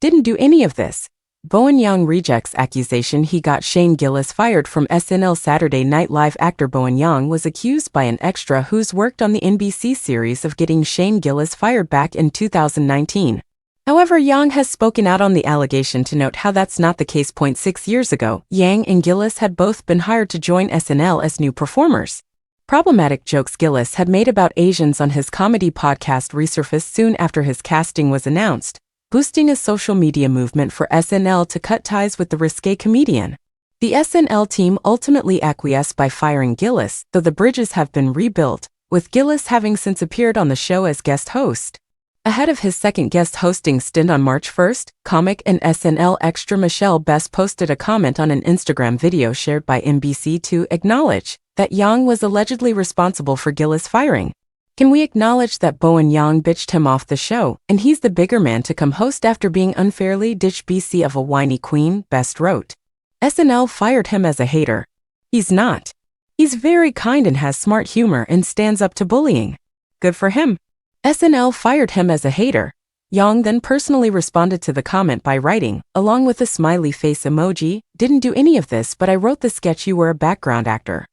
Didn't do any of this. Bowen rejects accusation he got Shane Gillis fired from SNL. Saturday Night Live actor Bowen was accused by an extra who's worked on the NBC series of getting Shane Gillis fired back in 2019. However, Yang has spoken out on the allegation to note how that's not the case. 6 years ago, Yang and Gillis had both been hired to join SNL as new performers. Problematic jokes Gillis had made about Asians on his comedy podcast resurfaced soon after his casting was announced, boosting a social media movement for SNL to cut ties with the risque comedian. The SNL team ultimately acquiesced by firing Gillis, though the bridges have been rebuilt, with Gillis having since appeared on the show as guest host. Ahead of his second guest hosting stint on March 1st, comic and SNL extra Michelle Best posted a comment on an Instagram video shared by NBC to acknowledge that Yang was allegedly responsible for Gillis' firing. Can we acknowledge that Bowen bitched him off the show, and he's the bigger man to come host after being unfairly ditched? BC of a whiny queen, Best wrote. SNL fired him as a hater. He's not. He's very kind and has smart humor and stands up to bullying. Good for him. SNL fired him as a hater. Yang then personally responded to the comment by writing, along with a smiley face emoji, "Didn't do any of this, but I wrote the sketch. You were a background actor."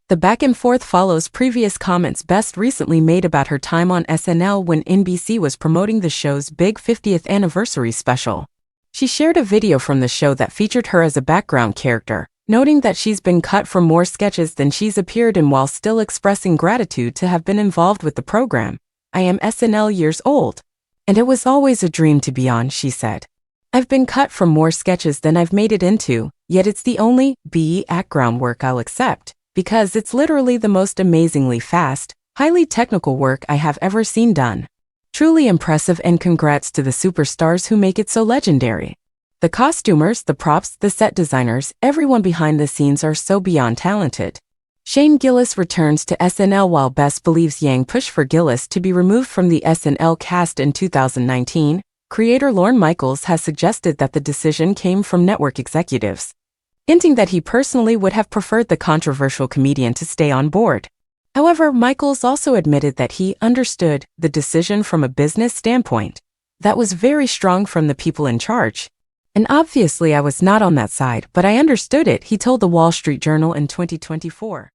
The back and forth follows previous comments Best recently made about her time on SNL when NBC was promoting the show's big 50th anniversary special. She shared a video from the show that featured her as a background character, noting that she's been cut from more sketches than she's appeared in while still expressing gratitude to have been involved with the program. "I am SNL years old. And it was always a dream to be on," she said. "I've been cut from more sketches than I've made it into, yet it's the only background work I'll accept, because it's literally the most amazingly fast, highly technical work I have ever seen done. Truly impressive, and congrats to the superstars who make it so legendary. The costumers, the props, the set designers, everyone behind the scenes are so beyond talented." Shane Gillis returns to SNL while Best believes Yang pushed for Gillis to be removed from the SNL cast in 2019. Creator Lorne Michaels has suggested that the decision came from network executives, hinting that he personally would have preferred the controversial comedian to stay on board. However, Michaels also admitted that he understood the decision from a business standpoint. "That was very strong from the people in charge. And obviously I was not on that side, but I understood it," he told the Wall Street Journal in 2024.